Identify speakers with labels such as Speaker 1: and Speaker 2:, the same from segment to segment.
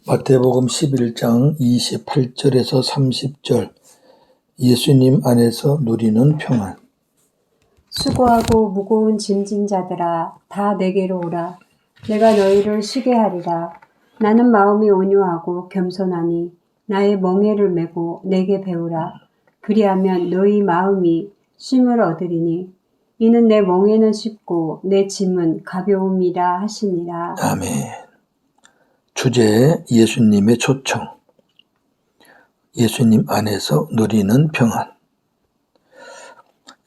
Speaker 1: 마태복음 11장 28절에서 30절 예수님 안에서 누리는 평안.
Speaker 2: 수고하고 무거운 짐진 자들아 다 내게로 오라. 내가 너희를 쉬게 하리라. 나는 마음이 온유하고 겸손하니 나의 멍에를 메고 내게 배우라. 그리하면 너희 마음이 쉼을 얻으리니 이는 내 멍에는 쉽고 내 짐은 가벼움이라 하시니라.
Speaker 1: 아멘. 주제 예수님의 초청. 예수님 안에서 누리는 평안.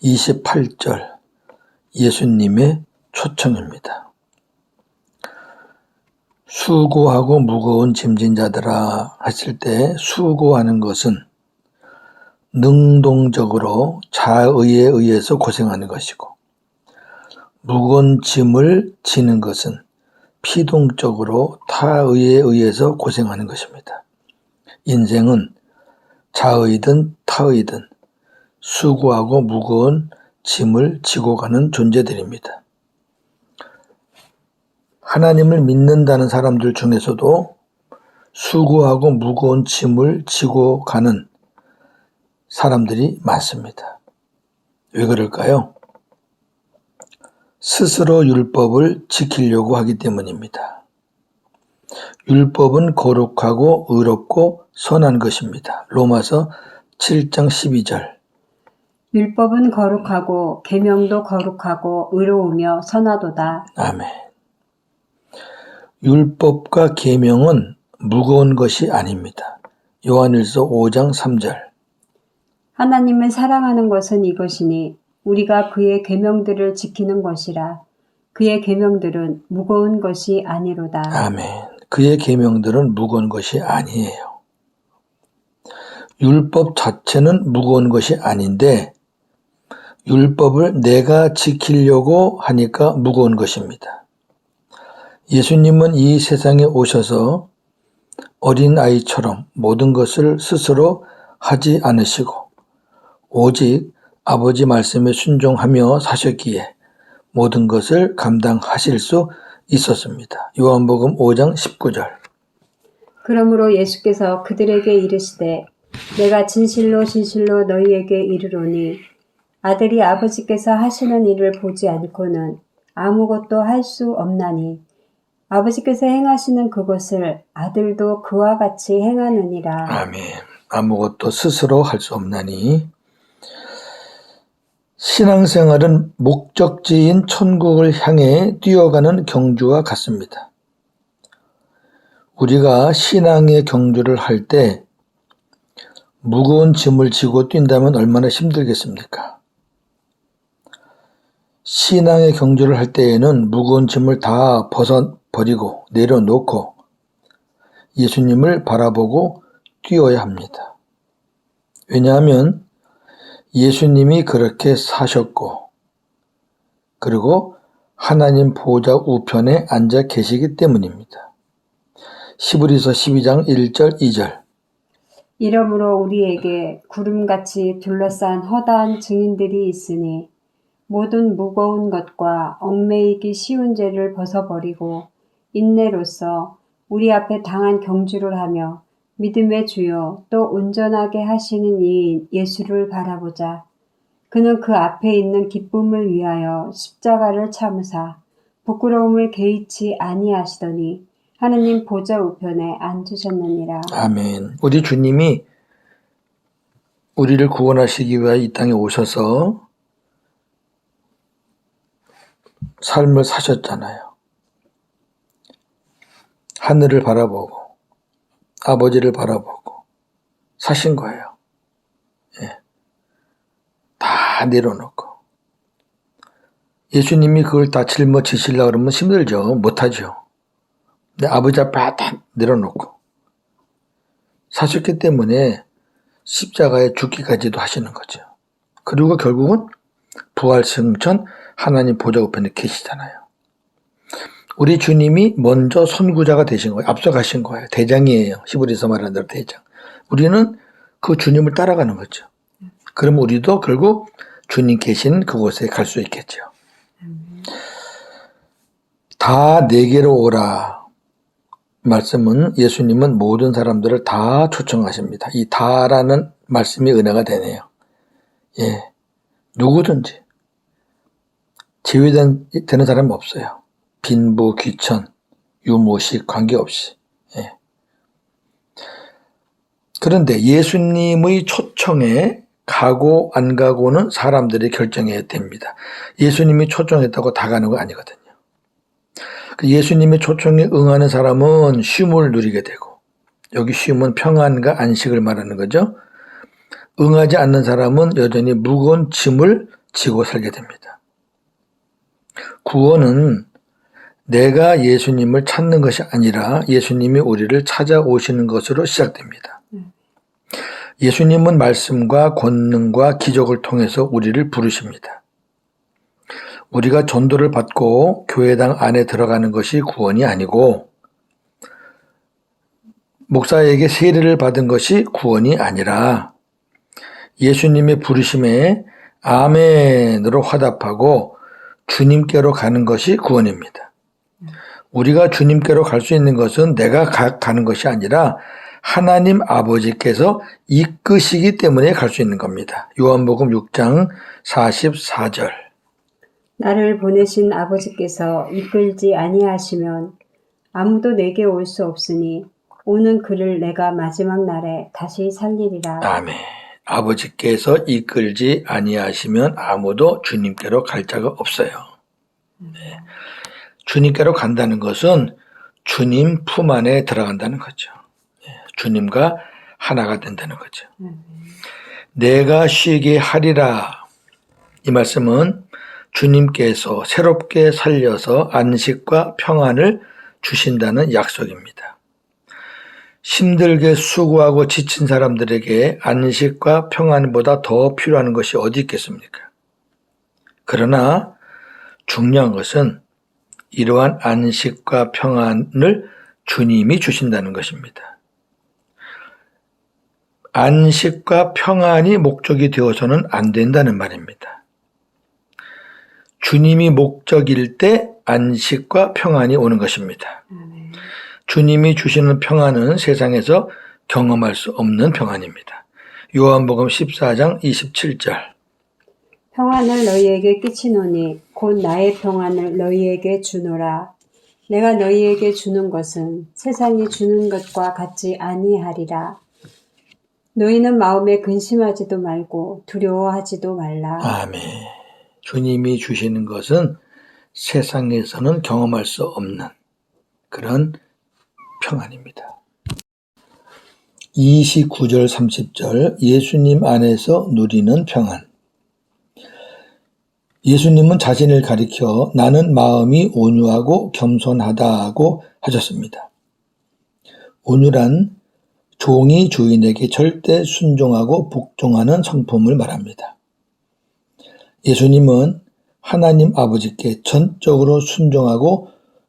Speaker 1: 28절 예수님의 초청입니다. 수고하고 무거운 짐진 자들아 하실 때 수고하는 것은 능동적으로 자의에 의해서 고생하는 것이고, 무거운 짐을 지는 것은 피동적으로 타의에 의해서 고생하는 것입니다. 인생은 자의든 타의든 수고하고 무거운 짐을 지고 가는 존재들입니다. 하나님을 믿는다는 사람들 중에서도 수고하고 무거운 짐을 지고 가는 사람들이 많습니다. 왜 그럴까요? 스스로 율법을 지키려고 하기 때문입니다. 율법은 거룩하고 의롭고 선한 것입니다. 로마서 7장 12절.
Speaker 2: 율법은 거룩하고 계명도 거룩하고 의로우며 선하도다.
Speaker 1: 아멘. 율법과 계명은 무거운 것이 아닙니다. 요한일서 5장 3절.
Speaker 2: 하나님을 사랑하는 것은 이것이니 우리가 그의 계명들을 지키는 것이라. 그의 계명들은 무거운 것이 아니로다.
Speaker 1: 아멘. 그의 계명들은 무거운 것이 아니에요. 율법 자체는 무거운 것이 아닌데 율법을 내가 지키려고 하니까 무거운 것입니다. 예수님은 이 세상에 오셔서 어린아이처럼 모든 것을 스스로 하지 않으시고 오직 아버지 말씀에 순종하며 사셨기에 모든 것을 감당하실 수 있었습니다. 요한복음 5장 19절.
Speaker 2: 그러므로 예수께서 그들에게 이르시되 내가 진실로 진실로 너희에게 이르노니 아들이 아버지께서 하시는 일을 보지 않고는 아무것도 할 수 없나니 아버지께서 행하시는 그것을 아들도 그와 같이 행하느니라.
Speaker 1: 아멘. 아무것도 스스로 할 수 없나니. 신앙생활은 목적지인 천국을 향해 뛰어가는 경주와 같습니다. 우리가 신앙의 경주를 할 때 무거운 짐을 지고 뛴다면 얼마나 힘들겠습니까? 신앙의 경주를 할 때에는 무거운 짐을 다 벗어버리고 내려놓고 예수님을 바라보고 뛰어야 합니다. 왜냐하면 예수님이 그렇게 사셨고 그리고 하나님 보좌 우편에 앉아 계시기 때문입니다. 히브리서 12장 1절 2절.
Speaker 2: 이러므로 우리에게 구름같이 둘러싼 허다한 증인들이 있으니 모든 무거운 것과 얽매이기 쉬운 죄를 벗어버리고 인내로써 우리 앞에 당한 경주를 하며 믿음의 주요 또 온전하게 하시는 이인 예수를 바라보자. 그는 그 앞에 있는 기쁨을 위하여 십자가를 참으사 부끄러움을 개의치 아니하시더니 하느님 보좌 우편에 앉으셨느니라.
Speaker 1: 아멘. 우리 주님이 우리를 구원하시기 위하여 이 땅에 오셔서 삶을 사셨잖아요. 하늘을 바라보고 아버지를 바라보고 사신 거예요. 예. 다 내려놓고. 예수님이 그걸 다 짊어지시려고 그러면 힘들죠. 못하죠. 근데 아버지 앞에 다 내려놓고 사셨기 때문에 십자가에 죽기까지도 하시는 거죠. 그리고 결국은 부활승천 하나님 보좌 우편에 계시잖아요. 우리 주님이 먼저 선구자가 되신 거예요. 앞서가신 거예요. 대장이에요. 히브리서 말하는 대로 대장. 우리는 그 주님을 따라가는 거죠. 그럼 우리도 결국 주님 계신 그곳에 갈 수 있겠죠. 다 내게로 오라. 말씀은 예수님은 모든 사람들을 다 초청하십니다. 이 다라는 말씀이 은혜가 되네요. 예, 누구든지 제외되는 사람은 없어요. 빈부, 귀천, 유무식 관계없이. 예. 그런데 예수님의 초청에 가고 안 가고는 사람들이 결정해야 됩니다. 예수님이 초청했다고 다 가는 거 아니거든요. 예수님의 초청에 응하는 사람은 쉼을 누리게 되고, 여기 쉼은 평안과 안식을 말하는 거죠. 응하지 않는 사람은 여전히 무거운 짐을 지고 살게 됩니다. 구원은 내가 예수님을 찾는 것이 아니라 예수님이 우리를 찾아오시는 것으로 시작됩니다. 예수님은 말씀과 권능과 기적을 통해서 우리를 부르십니다. 우리가 전도를 받고 교회당 안에 들어가는 것이 구원이 아니고, 목사에게 세례를 받은 것이 구원이 아니라 예수님의 부르심에 아멘으로 화답하고 주님께로 가는 것이 구원입니다. 우리가 주님께로 갈 수 있는 것은 내가 가는 것이 아니라 하나님 아버지께서 이끄시기 때문에 갈 수 있는 겁니다. 요한복음 6장 44절.
Speaker 2: 나를 보내신 아버지께서 이끌지 아니하시면 아무도 내게 올 수 없으니 오는 그를 내가 마지막 날에 다시 살리리라.
Speaker 1: 아멘. 아버지께서 이끌지 아니하시면 아무도 주님께로 갈 자가 없어요. 네. 주님께로 간다는 것은 주님 품 안에 들어간다는 거죠. 주님과 하나가 된다는 거죠. 내가 쉬게 하리라. 이 말씀은 주님께서 새롭게 살려서 안식과 평안을 주신다는 약속입니다. 힘들게 수고하고 지친 사람들에게 안식과 평안보다 더 필요한 것이 어디 있겠습니까? 그러나 중요한 것은 이러한 안식과 평안을 주님이 주신다는 것입니다. 안식과 평안이 목적이 되어서는 안 된다는 말입니다. 주님이 목적일 때 안식과 평안이 오는 것입니다. 주님이 주시는 평안은 세상에서 경험할 수 없는 평안입니다. 요한복음 14장 27절.
Speaker 2: 평안을 너희에게 끼치노니 곧 나의 평안을 너희에게 주노라. 내가 너희에게 주는 것은 세상이 주는 것과 같지 아니하리라. 너희는 마음에 근심하지도 말고 두려워하지도 말라.
Speaker 1: 아멘. 주님이 주시는 것은 세상에서는 경험할 수 없는 그런 평안입니다. 29절 30절 예수님 안에서 누리는 평안. 예수님은 자신을 가리켜 나는 마음이 온유하고 겸손하다고 하셨습니다. 온유란 종이 주인에게 절대 순종하고 복종하는 성품을 말합니다. 예수님은 하나님 아버지께 전적으로 순종하고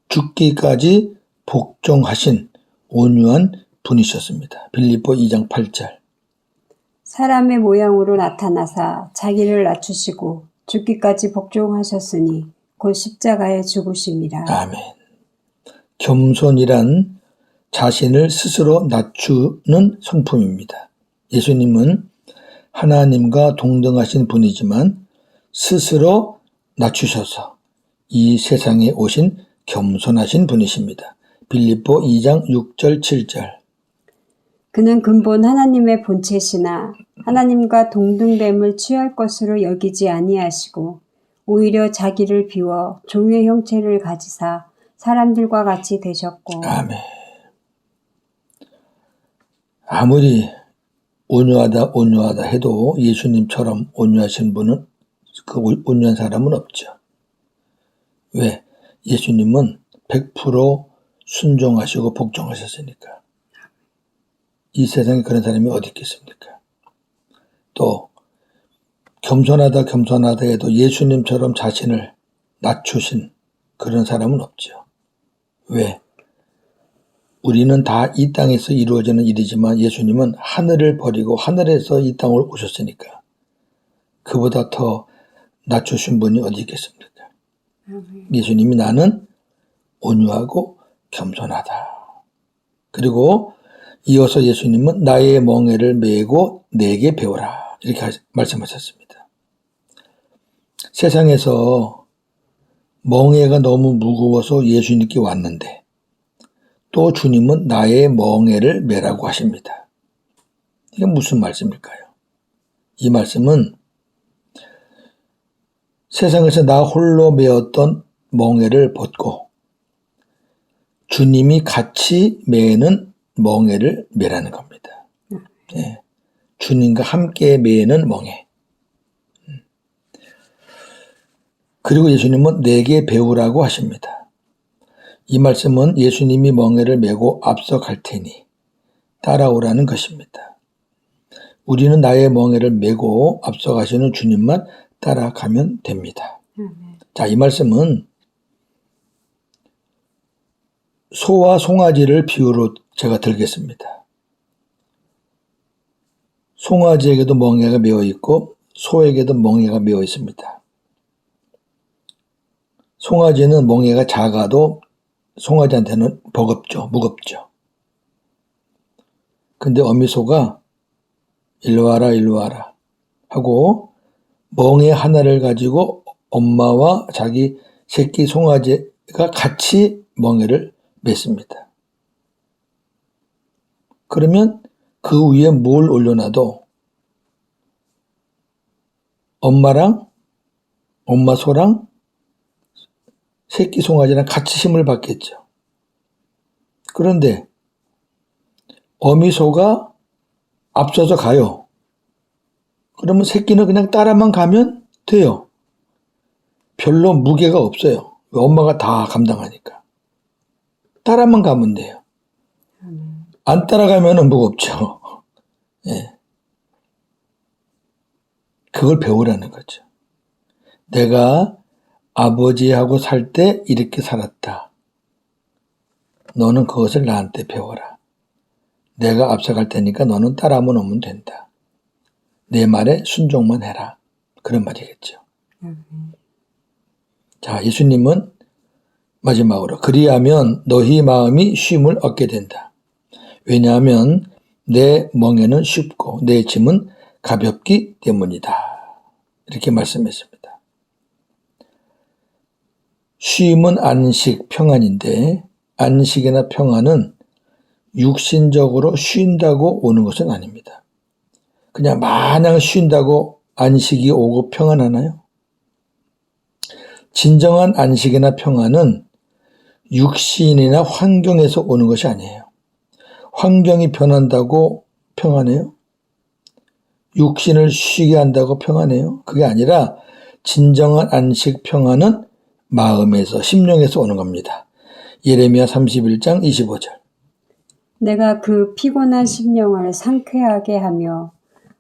Speaker 1: 죽기까지 복종하신 온유한 분이셨습니다. 빌립보 2장 8절.
Speaker 2: 사람의 모양으로 나타나사 자기를 낮추시고 죽기까지 복종하셨으니 곧 십자가에 죽으심이라.
Speaker 1: 아멘. 겸손이란 자신을 스스로 낮추는 성품입니다. 예수님은 하나님과 동등하신 분이지만 스스로 낮추셔서 이 세상에 오신 겸손하신 분이십니다. 빌립보 2장 6절 7절.
Speaker 2: 그는 근본 하나님의 본체시나 하나님과 동등됨을 취할 것으로 여기지 아니하시고 오히려 자기를 비워 종의 형체를 가지사 사람들과 같이 되셨고.
Speaker 1: 아멘. 아무리 온유하다 해도 예수님처럼 온유하신 분은, 그 온유한 사람은 없죠. 왜? 예수님은 100% 순종하시고 복종하셨으니까. 이 세상에 그런 사람이 어디 있겠습니까? 또 겸손하다 해도 예수님처럼 자신을 낮추신 그런 사람은 없죠. 왜? 우리는 다 이 땅에서 이루어지는 일이지만 예수님은 하늘을 버리고 하늘에서 이 땅을 오셨으니까 그보다 더 낮추신 분이 어디 있겠습니까? 예수님이 나는 온유하고 겸손하다. 그리고 이어서 예수님은 나의 멍에를 메고 내게 배우라 이렇게 말씀하셨습니다. 세상에서 멍에가 너무 무거워서 예수님께 왔는데 또 주님은 나의 멍에를 메라고 하십니다. 이게 무슨 말씀일까요? 이 말씀은 세상에서 나 홀로 메었던 멍에를 벗고 주님이 같이 메는 멍에를 메라는 겁니다. 예, 주님과 함께 메는 멍에. 그리고 예수님은 내게 배우라고 하십니다. 이 말씀은 예수님이 멍에를 메고 앞서 갈 테니 따라오라는 것입니다. 우리는 나의 멍에를 메고 앞서 가시는 주님만 따라가면 됩니다. 자, 이 말씀은 소와 송아지를 비유로 제가 들겠습니다. 송아지에게도 멍에가 메어 있고 소에게도 멍에가 메어 있습니다. 송아지는 멍에가 작아도 송아지한테는 버겁죠. 무겁죠. 근데 어미소가 일로 와라 일로 와라 하고 멍에 하나를 가지고 엄마와 자기 새끼 송아지가 같이 멍에를 맺습니다. 그러면 그 위에 뭘 올려놔도 엄마 소랑 새끼 송아지랑 같이 힘을 받겠죠. 그런데 어미소가 앞서서 가요. 그러면 새끼는 그냥 따라만 가면 돼요. 별로 무게가 없어요. 엄마가 다 감당하니까. 따라만 가면 돼요. 안 따라가면 무겁죠. 예. 그걸 배우라는 거죠. 내가 아버지하고 살 때 이렇게 살았다. 너는 그것을 나한테 배워라. 내가 앞서갈 테니까 너는 따라만 오면 된다. 내 말에 순종만 해라. 그런 말이겠죠. 자, 예수님은 마지막으로 그리하면 너희 마음이 쉼을 얻게 된다. 왜냐하면 내 멍에는 쉽고 내 짐은 가볍기 때문이다. 이렇게 말씀했습니다. 쉼은 안식, 평안인데 안식이나 평안은 육신적으로 쉰다고 오는 것은 아닙니다. 그냥 마냥 쉰다고 안식이 오고 평안하나요? 진정한 안식이나 평안은 육신이나 환경에서 오는 것이 아니에요. 환경이 변한다고 평안해요? 육신을 쉬게 한다고 평안해요? 그게 아니라 진정한 안식 평안은 마음에서 심령에서 오는 겁니다. 예레미야 31장 25절.
Speaker 2: 내가 그 피곤한 심령을 상쾌하게 하며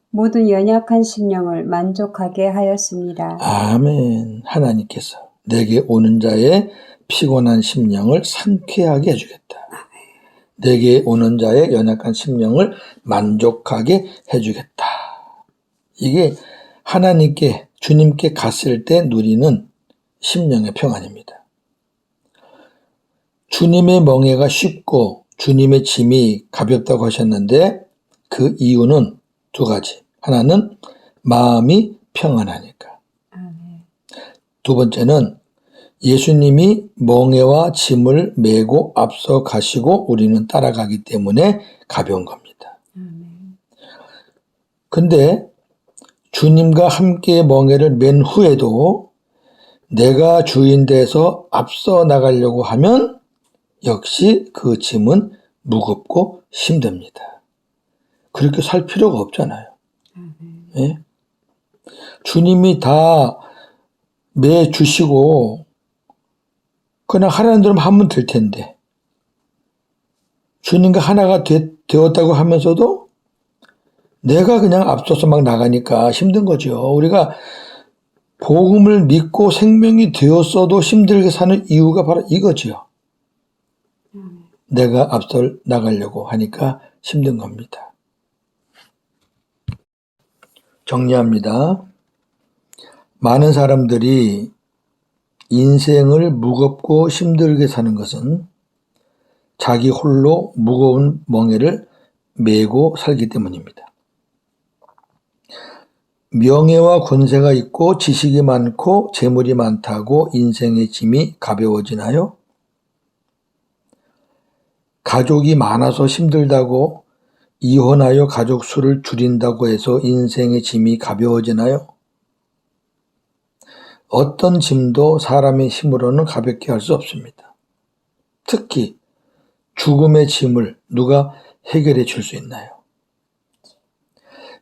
Speaker 2: 모든 연약한 심령을 만족하게 하였습니다.
Speaker 1: 아멘. 하나님께서 내게 오는 자의 피곤한 심령을 상쾌하게 해주겠다. 내게 오는 자의 연약한 심령을 만족하게 해주겠다. 이게 하나님께 주님께 갔을 때 누리는 심령의 평안입니다. 주님의 멍에가 쉽고 주님의 짐이 가볍다고 하셨는데 그 이유는 두 가지. 하나는 마음이 평안하니까. 두 번째는 예수님이 멍에와 짐을 메고 앞서 가시고 우리는 따라가기 때문에 가벼운 겁니다. 근데 주님과 함께 멍에를 맨 후에도 내가 주인 돼서 앞서 나가려고 하면 역시 그 짐은 무겁고 힘듭니다. 그렇게 살 필요가 없잖아요. 예? 주님이 다 매주시고 그냥 하라는 대로 하면 될 텐데 주님과 하나가 되었다고 하면서도 내가 그냥 앞서서 막 나가니까 힘든 거죠. 우리가 복음을 믿고 생명이 되었어도 힘들게 사는 이유가 바로 이거지요. 내가 앞서 나가려고 하니까 힘든 겁니다. 정리합니다. 많은 사람들이 인생을 무겁고 힘들게 사는 것은 자기 홀로 무거운 멍에를 메고 살기 때문입니다. 명예와 권세가 있고 지식이 많고 재물이 많다고 인생의 짐이 가벼워지나요? 가족이 많아서 힘들다고 이혼하여 가족 수를 줄인다고 해서 인생의 짐이 가벼워지나요? 어떤 짐도 사람의 힘으로는 가볍게 할 수 없습니다. 특히 죽음의 짐을 누가 해결해 줄 수 있나요?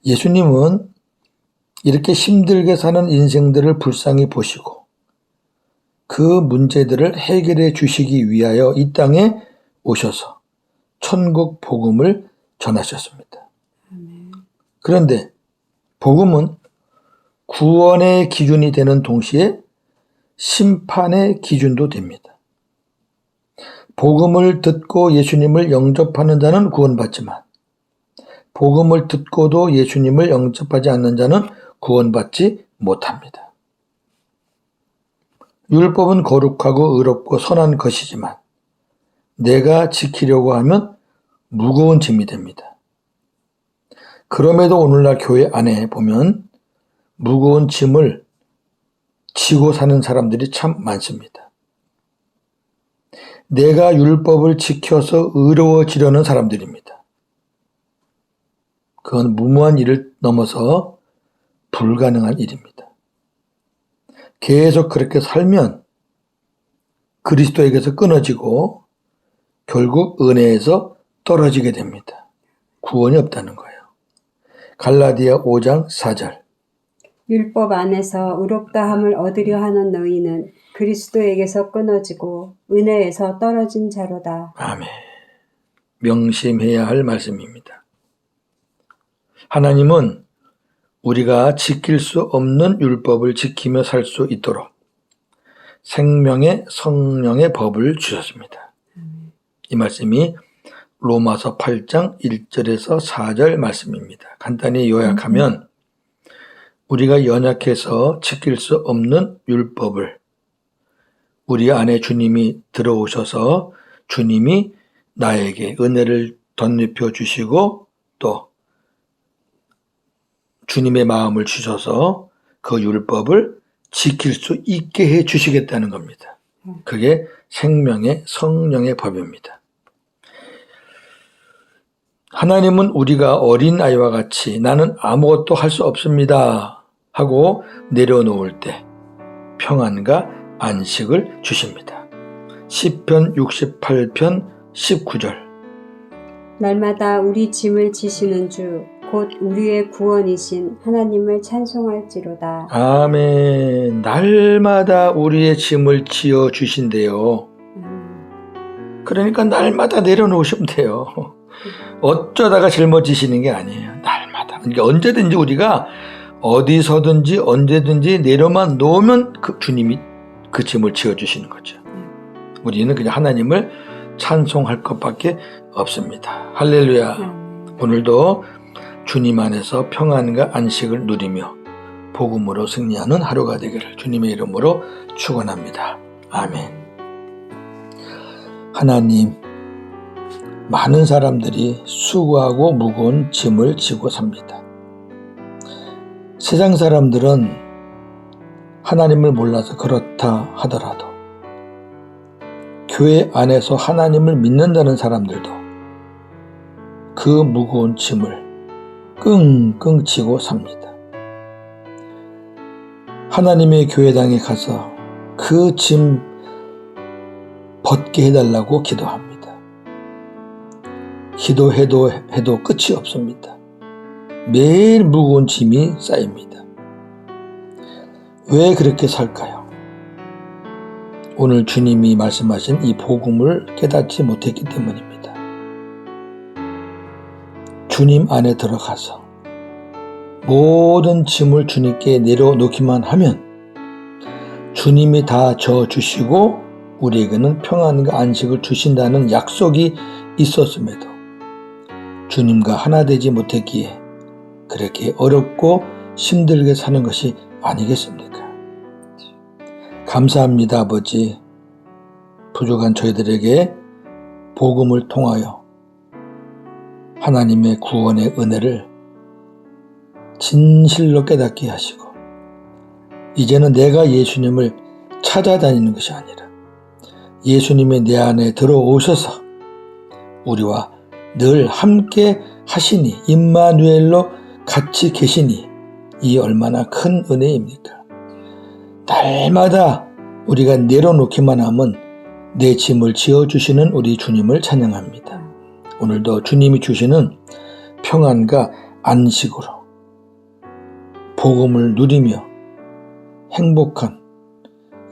Speaker 1: 예수님은 이렇게 힘들게 사는 인생들을 불쌍히 보시고 그 문제들을 해결해 주시기 위하여 이 땅에 오셔서 천국 복음을 전하셨습니다. 그런데 복음은 구원의 기준이 되는 동시에 심판의 기준도 됩니다. 복음을 듣고 예수님을 영접하는 자는 구원받지만 복음을 듣고도 예수님을 영접하지 않는 자는 구원받지 못합니다. 율법은 거룩하고 의롭고 선한 것이지만 내가 지키려고 하면 무거운 짐이 됩니다. 그럼에도 오늘날 교회 안에 보면 무거운 짐을 지고 사는 사람들이 참 많습니다. 내가 율법을 지켜서 의로워지려는 사람들입니다. 그건 무모한 일을 넘어서 불가능한 일입니다. 계속 그렇게 살면 그리스도에게서 끊어지고 결국 은혜에서 떨어지게 됩니다. 구원이 없다는 거예요. 갈라디아 5장 4절.
Speaker 2: 율법 안에서 의롭다함을 얻으려 하는 너희는 그리스도에게서 끊어지고 은혜에서 떨어진 자로다.
Speaker 1: 아멘. 명심해야 할 말씀입니다. 하나님은 우리가 지킬 수 없는 율법을 지키며 살 수 있도록 생명의 성령의 법을 주셨습니다. 이 말씀이 로마서 8장 1절에서 4절 말씀입니다. 간단히 요약하면 우리가 연약해서 지킬 수 없는 율법을 우리 안에 주님이 들어오셔서 주님이 나에게 은혜를 덧입혀 주시고 또 주님의 마음을 주셔서 그 율법을 지킬 수 있게 해 주시겠다는 겁니다. 그게 생명의 성령의 법입니다. 하나님은 우리가 어린아이와 같이 나는 아무것도 할 수 없습니다 하고 내려놓을 때 평안과 안식을 주십니다. 시편 68편 19절.
Speaker 2: 날마다 우리 짐을 지시는 주 곧 우리의 구원이신 하나님을 찬송할지로다.
Speaker 1: 아멘. 날마다 우리의 짐을 지어 주신대요. 그러니까 날마다 내려놓으시면 돼요. 어쩌다가 짊어지시는 게 아니에요. 날마다. 그러니까 언제든지 우리가 어디서든지 언제든지 내려만 놓으면 그 주님이 그 짐을 지어주시는 거죠. 우리는 그냥 하나님을 찬송할 것밖에 없습니다. 할렐루야. 오늘도 주님 안에서 평안과 안식을 누리며 복음으로 승리하는 하루가 되기를 주님의 이름으로 축원합니다. 아멘. 하나님, 많은 사람들이 수고하고 무거운 짐을 지고 삽니다. 세상 사람들은 하나님을 몰라서 그렇다 하더라도 교회 안에서 하나님을 믿는다는 사람들도 그 무거운 짐을 끙끙 지고 삽니다. 하나님의 교회당에 가서 그 짐 벗게 해달라고 기도합니다. 기도해도 끝이 없습니다. 매일 무거운 짐이 쌓입니다. 왜 그렇게 살까요? 오늘 주님이 말씀하신 이 복음을 깨닫지 못했기 때문입니다. 주님 안에 들어가서 모든 짐을 주님께 내려놓기만 하면 주님이 다 져주시고 우리에게는 평안과 안식을 주신다는 약속이 있었음에도 주님과 하나 되지 못했기에 그렇게 어렵고 힘들게 사는 것이 아니겠습니까? 감사합니다, 아버지. 부족한 저희들에게 복음을 통하여 하나님의 구원의 은혜를 진실로 깨닫게 하시고 이제는 내가 예수님을 찾아다니는 것이 아니라 예수님이 내 안에 들어오셔서 우리와 늘 함께 하시니 임마누엘로 같이 계시니 이 얼마나 큰 은혜입니까? 날마다 우리가 내려놓기만 하면 내 짐을 지어주시는 우리 주님을 찬양합니다. 오늘도 주님이 주시는 평안과 안식으로 복음을 누리며 행복한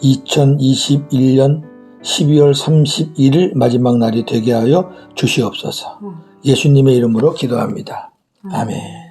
Speaker 1: 2021년 12월 31일 마지막 날이 되게 하여 주시옵소서. 예수님의 이름으로 기도합니다. 아멘.